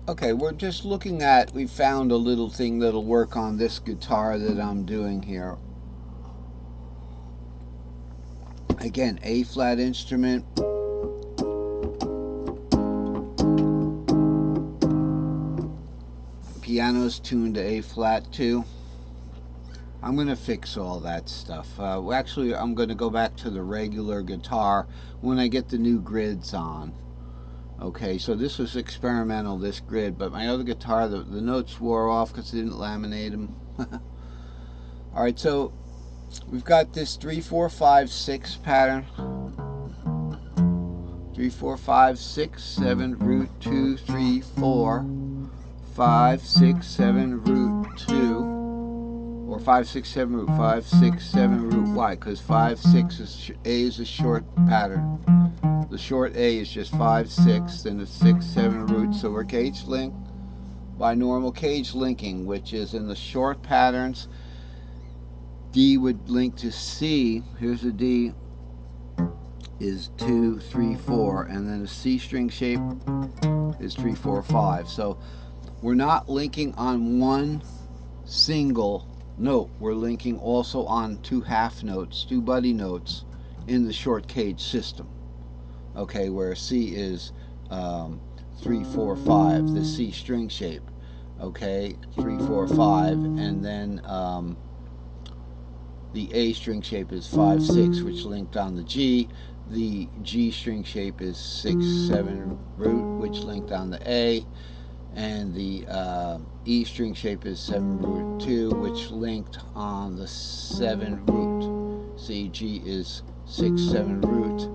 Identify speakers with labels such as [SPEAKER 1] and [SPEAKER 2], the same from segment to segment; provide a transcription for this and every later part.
[SPEAKER 1] Okay, we're just looking at, we found a little thing that'll work on this guitar that I'm doing here. Again, A flat instrument. Piano's tuned to A flat too. I'm going to fix all that stuff. Actually, I'm going to go back to the regular guitar when I get the new grids on. Okay, so this was experimental, this grid, but my other guitar, the notes wore off because I didn't laminate them. Alright, so we've got this 3, 4, 5, 6 pattern. 3, 4, 5, 6, 7, root 2, 3, 4, 5, 6, 7, root 2, or 5, 6, 7, root 5, 6, 7, root. Why? Because 5, 6 is A is a short pattern. The short A is just 5, 6, then the 6, 7 root. So we're cage linked by normal cage linking, which is in the short patterns. D would link to C. Here's a D, is 2, 3, 4, and then a C string shape is 3, 4, 5. So we're not linking on one single note. We're linking also on two half notes, two buddy notes in the short cage system. Okay, where C is 3, 4, 5, the C string shape. Okay, 3, 4, 5, and then the A string shape is 5, 6, which linked on the G. The G string shape is 6, 7 root, which linked on the A. And the E string shape is 7 root 2, which linked on the 7 root. See, G is 6, 7 root,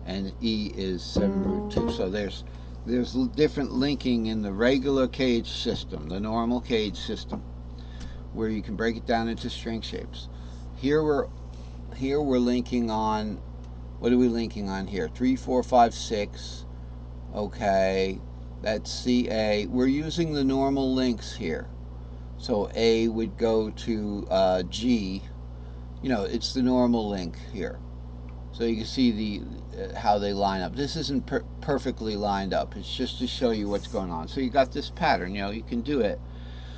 [SPEAKER 1] and E is 7 root 2. So there's different linking in the regular cage system, the normal cage system, where you can break it down into string shapes. Here we're linking on, what are we linking on here? 3, 4, 5, 6. Okay, that's CA. We're using the normal links here. So A would go to G. You know, it's the normal link here. So you can see how they line up. This isn't perfectly lined up. It's just to show you what's going on. So you got this pattern. You know, you can do it.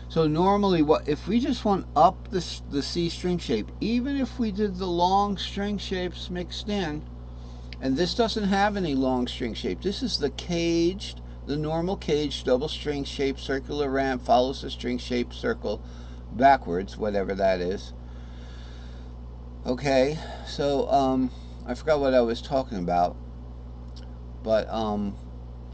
[SPEAKER 1] So normally, if we just want up the C string shape, even if we did the long string shapes mixed in, and this doesn't have any long string shape. This is the caged, the normal caged double string shape circular ramp follows the string shape circle backwards, whatever that is. Okay, so I forgot what I was talking about, but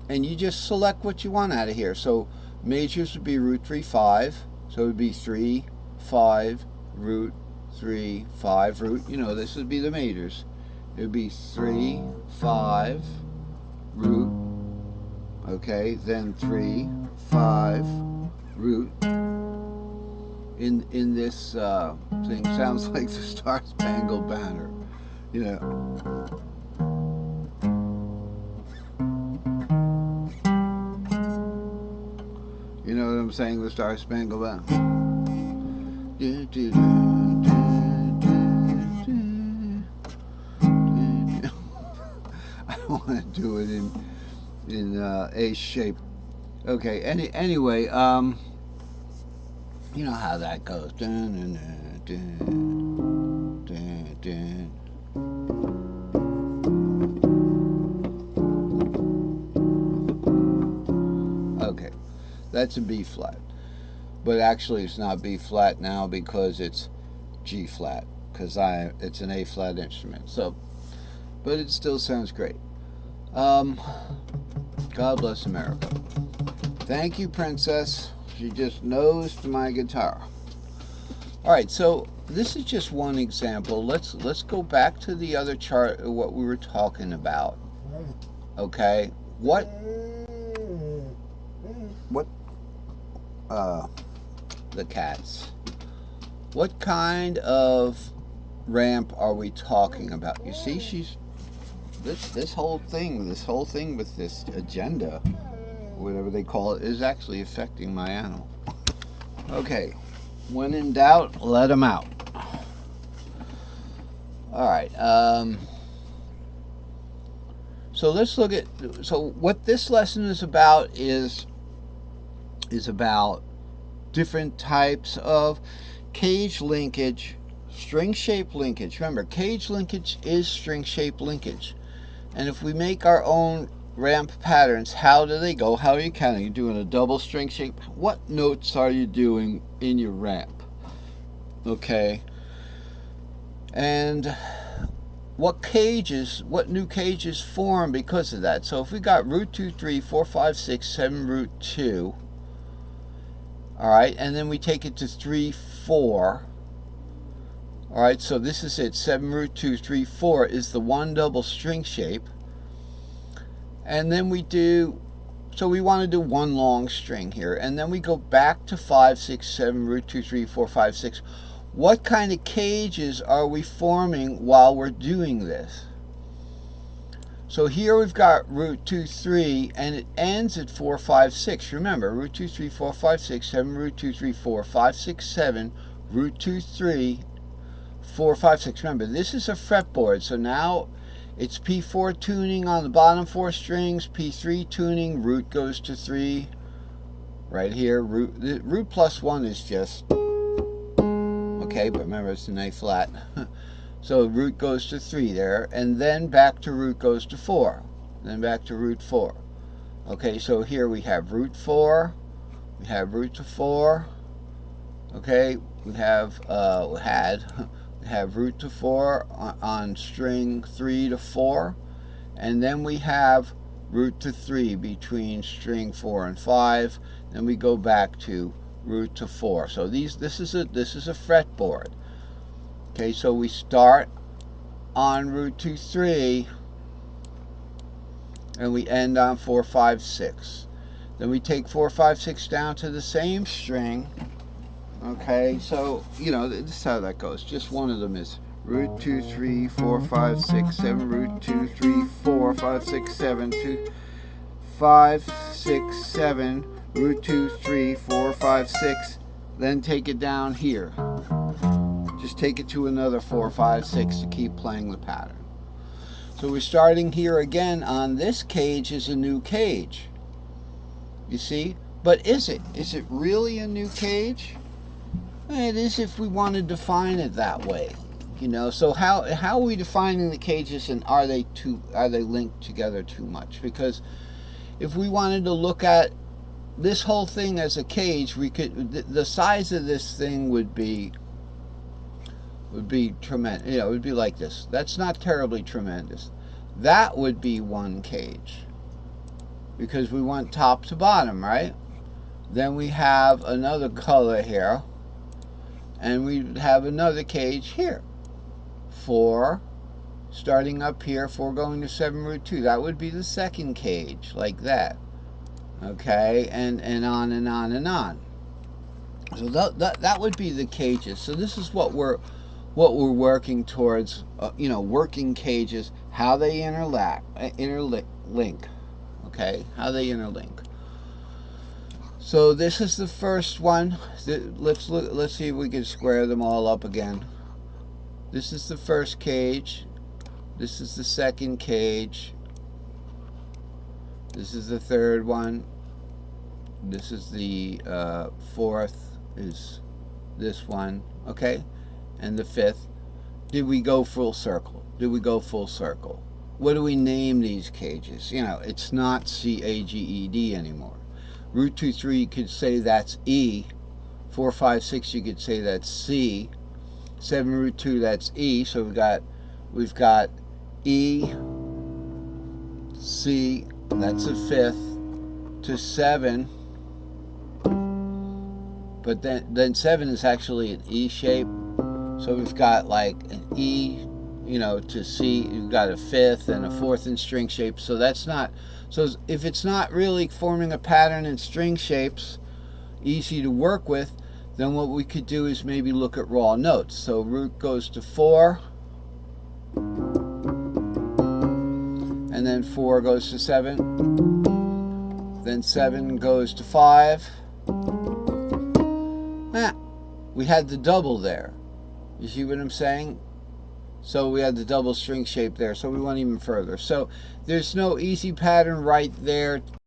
[SPEAKER 1] and you just select what you want out of here. So majors would be root 3, 5. So it would be 3, 5, root 3, 5, root. You know, this would be the majors. It would be 3, 5, root, okay, then 3, 5, root. In this thing, sounds like the Star Spangled Banner, you know. You know what I'm saying, the Star Spangled Banner. I don't want to do it in A shape. Okay. Anyway, you know how that goes. Okay, that's a B flat, but actually it's not B flat now because it's G flat, because it's an A flat instrument. So, but it still sounds great. God bless America. Thank you, Princess. She just nosed my guitar. All right, so this is just one example. Let's go back to the other chart of what we were talking about. Okay, what the cats? What kind of ramp are we talking about? You see, she's this whole thing with this agenda, whatever they call it, is actually affecting my animal. Okay, when in doubt, let them out. All right. So let's look at. So what this lesson is about is is about different types of cage linkage, string shape linkage. Remember, cage linkage is string shape linkage. And if we make our own ramp patterns, how do they go? How are you counting? Are you doing a double string shape? What notes are you doing in your ramp? Okay. And what new cages form because of that? So if we got root 2, 3, 4, 5, 6, 7, root 2, all right, and then we take it to 3, 4. All right, so this is it. 7 root 2, 3, 4 is the one double string shape. And then we do, so we want to do one long string here. And then we go back to 5, 6, 7, root 2, 3, 4, 5, 6. What kind of cages are we forming while we're doing this? So here we've got root 2, 3, and it ends at 4, 5, 6. Remember, root 2, 3, 4, 5, 6, 7, root 2, 3, 4, 5, 6, 7, root 2, 3, 4, 5, 6. Remember, this is a fretboard, so now it's P4 tuning on the bottom 4 strings, P3 tuning, root goes to 3, right here. Root plus 1 is just, okay, but remember it's an A flat. So root goes to 3 there, and then back to root goes to 4, then back to root 4. Okay, so here we have root 4, we have root to 4, okay, we have root to 4 on string 3 to 4, and then we have root to 3 between string 4 and 5, then we go back to root to 4. So this is a fretboard. Okay, so we start on root 2, 3, and we end on 4, 5, 6. Then we take 4, 5, 6 down to the same string. Okay, so, you know, this is how that goes. Just one of them is root 2, 3, 4, 5, 6, 7, root 2, 3, 4, 5, 6, 7, 2, 5, 6, 7, root 2, 3, 4, 5, 6. Then take it down here. Just take it to another 4, 5, 6 to keep playing the pattern. So we're starting here again on this cage is a new cage. You see? But is it? Is it really a new cage? It is if we want to define it that way. You know, so how are we defining the cages, and are they linked together too much? Because if we wanted to look at this whole thing as a cage, we could, the size of this thing would be tremendous. You know, it would be like this. That's not terribly tremendous. That would be one cage, because we want top to bottom, right? Then we have another color here, and we have another cage here. 4, starting up here, 4 going to 7 root 2. That would be the second cage, like that. Okay, and on and on and on. So that would be the cages. So this is what we're working towards, you know, working cages, how they interlink, okay, how they interlink. So this is the first one. Let's see if we can square them all up again. This is the first cage. This is the second cage. This is the third one. This is the fourth, is this one, okay? And the fifth. Did we go full circle? Did we go full circle? What do we name these cages? You know, it's not C-A-G-E-D anymore. Root 2, 3, you could say that's E. 4, 5, 6, you could say that's C. 7 root 2, that's E. So we've got E, C, that's a fifth, to 7. But then 7 is actually an E shape. So we've got like an E, you know, to C. You've got a fifth and a fourth in string shape. So that's not, so if it's not really forming a pattern in string shapes, easy to work with, then what we could do is maybe look at raw notes. So root goes to 4, and then 4 goes to 7, then 7 goes to 5. We had the double there. You see what I'm saying? So we had the double string shape there, so we went even further. So there's no easy pattern right there.